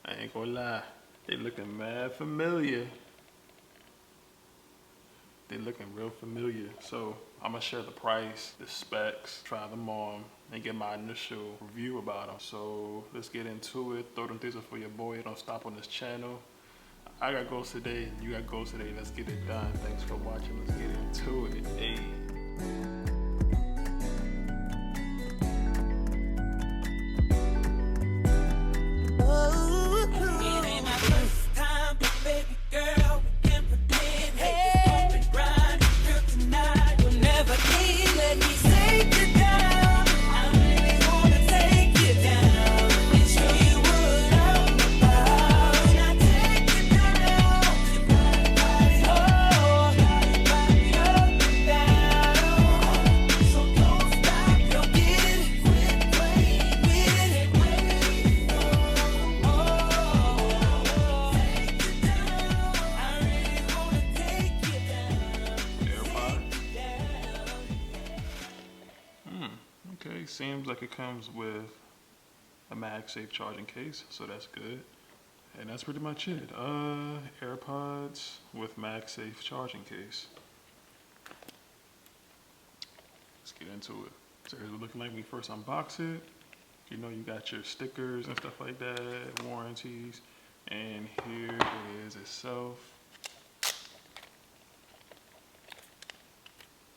I ain't gonna lie, they looking mad familiar. They looking real familiar. So I'm gonna share the price, the specs, try them on, and get my initial review about them. So let's get into it. Throw them things up for your boy. Don't stop on this channel. I got goals today, you got goals today. Let's get it done. Thanks for watching. Let's get into it. Hey. Okay, seems like it comes with a MagSafe charging case, so that's good. And that's pretty much it. AirPods with MagSafe charging case. Let's get into it. So here's what it's looking like when you first unbox it. You know, you got your stickers and stuff like that, warranties. And here it is itself.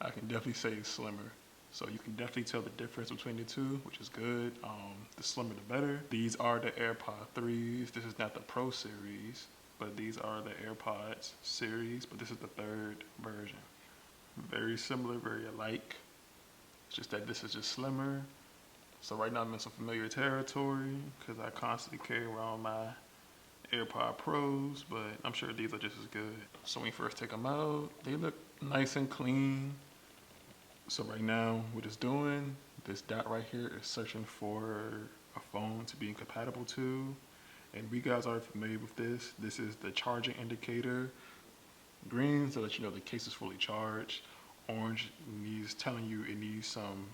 I can definitely say it's slimmer. So you can definitely tell the difference between the two, which is good. The slimmer the better. These are the AirPod 3s. This is not the Pro series, but these are the AirPods series, but this is the third version. Very similar, very alike. It's just that this is just slimmer. So right now I'm in some familiar territory because I constantly carry around my AirPod Pros, but I'm sure these are just as good. So when you first take them out, they look nice and clean. So right now, what it's doing, this dot right here is searching for a phone to be compatible to. And we guys are familiar with this. This is the charging indicator. Green, so that you know the case is fully charged. Orange is telling you it needs some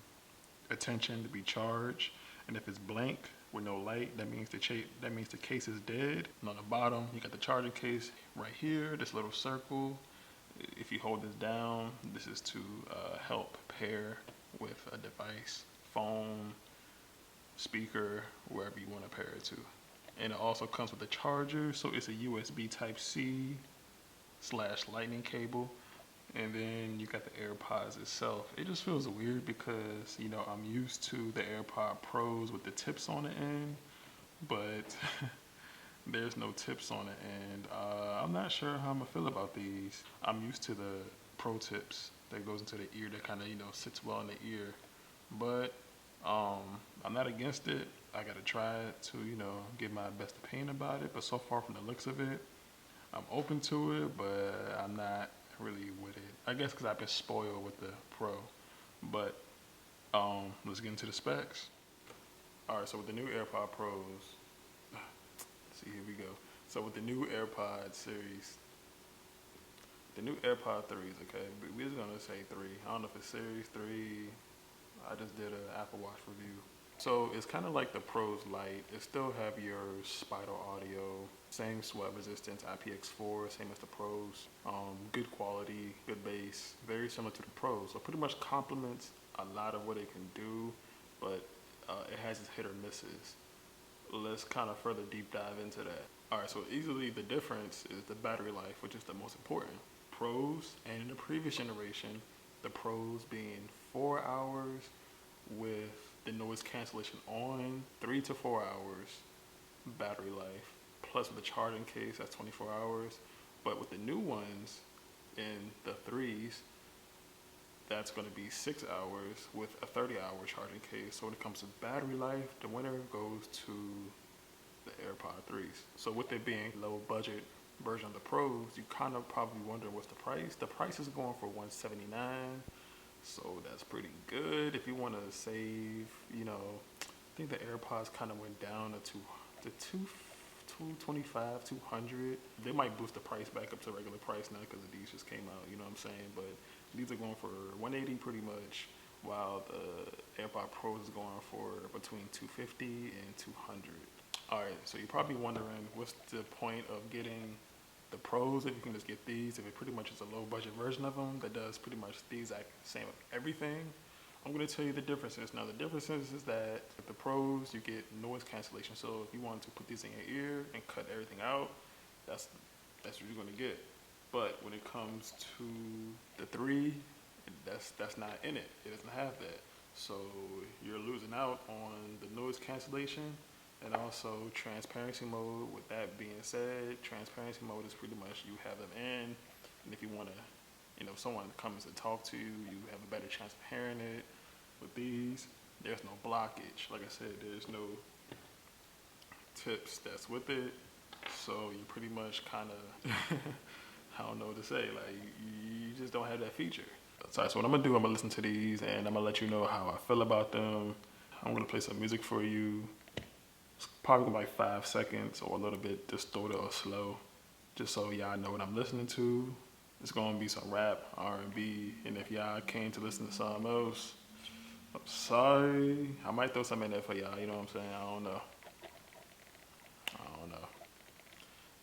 attention to be charged. And if it's blank with no light, that means the case is dead. And on the bottom, you got the charging case right here, this little circle. If you hold this down, this is to help pair with a device, phone, speaker, wherever you want to pair it to. And it also comes with a charger, so it's a USB Type-C / lightning cable. And then you got the AirPods itself. It just feels weird because, you know, I'm used to the AirPod Pros with the tips on the end, but there's no tips on it, and I'm not sure how I'm gonna feel about these. I'm used to the Pro tips that goes into the ear that kind of, you know, sits well in the ear, but I'm not against it. I gotta try it to, you know, get my best opinion about it, but so far from the looks of it, I'm open to it, but I'm not really with it. I guess because I've been spoiled with the Pro, but let's get into the specs. All right, so with the new AirPod Pros, see, here we go. So with the new AirPod series, the new AirPod 3s, okay, we're just gonna say 3. I don't know if it's series 3. I just did an Apple Watch review. So it's kind of like the Pros Lite. It still have your Spider audio, same sweat resistance, IPX4, same as the Pros. Good quality, good bass, very similar to the Pros. So pretty much complements a lot of what it can do, but it has its hit or misses. Let's kind of further deep dive into that. All right, so easily the difference is the battery life, which is the most important. Pros, and in the previous generation, the Pros being 4 hours with the noise cancellation on, 3 to 4 hours battery life, plus with the charging case, that's 24 hours. But with the new ones in the 3s, that's going to be 6 hours with a 30-hour charging case. So when it comes to battery life, the winner goes to the AirPod 3s. So with it being low budget version of the Pros, you kind of probably wonder what's the price. The price is going for $179, so that's pretty good. If you want to save, you know, I think the AirPods kind of went down to 225, 200. They might boost the price back up to regular price now because these just came out, you know what I'm saying? But these are going for 180 pretty much, while the AirPod Pros is going for between 250 and 200. All right, so you're probably wondering what's the point of getting the pros if you can just get these, if it pretty much is a low budget version of them that does pretty much the exact same of everything. I'm gonna tell you the differences. Now the differences is that with the pros you get noise cancellation. So if you want to put these in your ear and cut everything out, that's what you're gonna get. But when it comes to the 3, that's not in it. It doesn't have that. So you're losing out on the noise cancellation and also transparency mode. With that being said, transparency mode is pretty much you have them in, and if you want to, someone comes to talk to you, you have a better chance of hearing it. With these, there's no blockage. Like I said, there's no tips that's with it, so you pretty much kind of, I don't know what to say, like you just don't have that feature. So what I'm gonna do, I'm gonna listen to these and I'm gonna let you know how I feel about them. I'm gonna play some music for you. It's probably like 5 seconds or a little bit distorted or slow, just so y'all know what I'm listening to. It's gonna be some rap, R&B, and if y'all came to listen to something else, I'm sorry. I might throw something in there for y'all, you know what I'm saying? I don't know.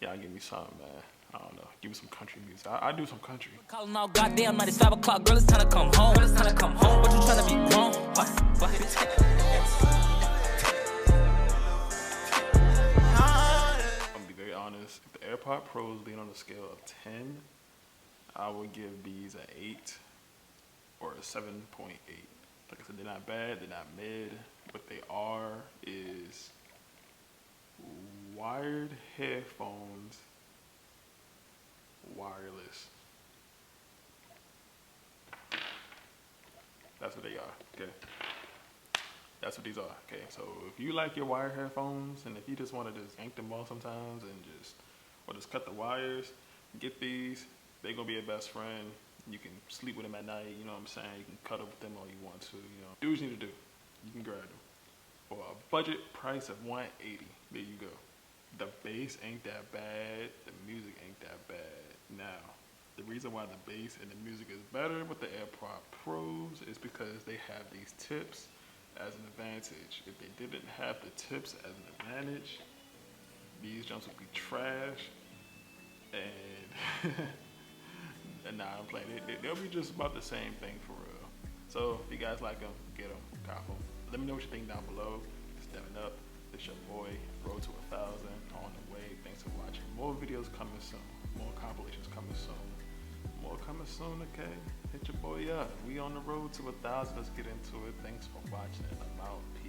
Y'all give me something, man. I don't know. Give me some country music. I do some country. Calling all goddamn night, it's 5 o'clock, girl, it's time to come home. It's time to come home. What you trying to be wrong? What? I'm gonna be very honest. If the AirPod Pros being on a scale of 10, I would give these an 8 or a 7.8. Like I said, they're not bad, they're not mid. What they are is wired headphones, wireless. That's what they are, okay? That's what these are, okay? So if you like your wired headphones and if you just want to just yank them off sometimes and just cut the wires, get these. They're gonna be your best friend. You can sleep with them at night, you know what I'm saying? You can cuddle with them all you want to, Do what you need to do. You can grab them. For a budget price of $180, there you go. The bass ain't that bad, the music ain't that bad. Now, the reason why the bass and the music is better with the AirPod Pros is because they have these tips as an advantage. If they didn't have the tips as an advantage, these jumps would be trash. And and nah, I'm playing. They'll be just about the same thing for real. So if you guys like them, get them, cop them. Let me know what you think down below. Stepping up. It's your boy, Road to 1,000 on the way. Thanks for watching. More videos coming soon. More compilations coming soon. More coming soon, okay? Hit your boy up. We on the road to 1,000. Let's get into it. Thanks for watching, and I'm out. Peace.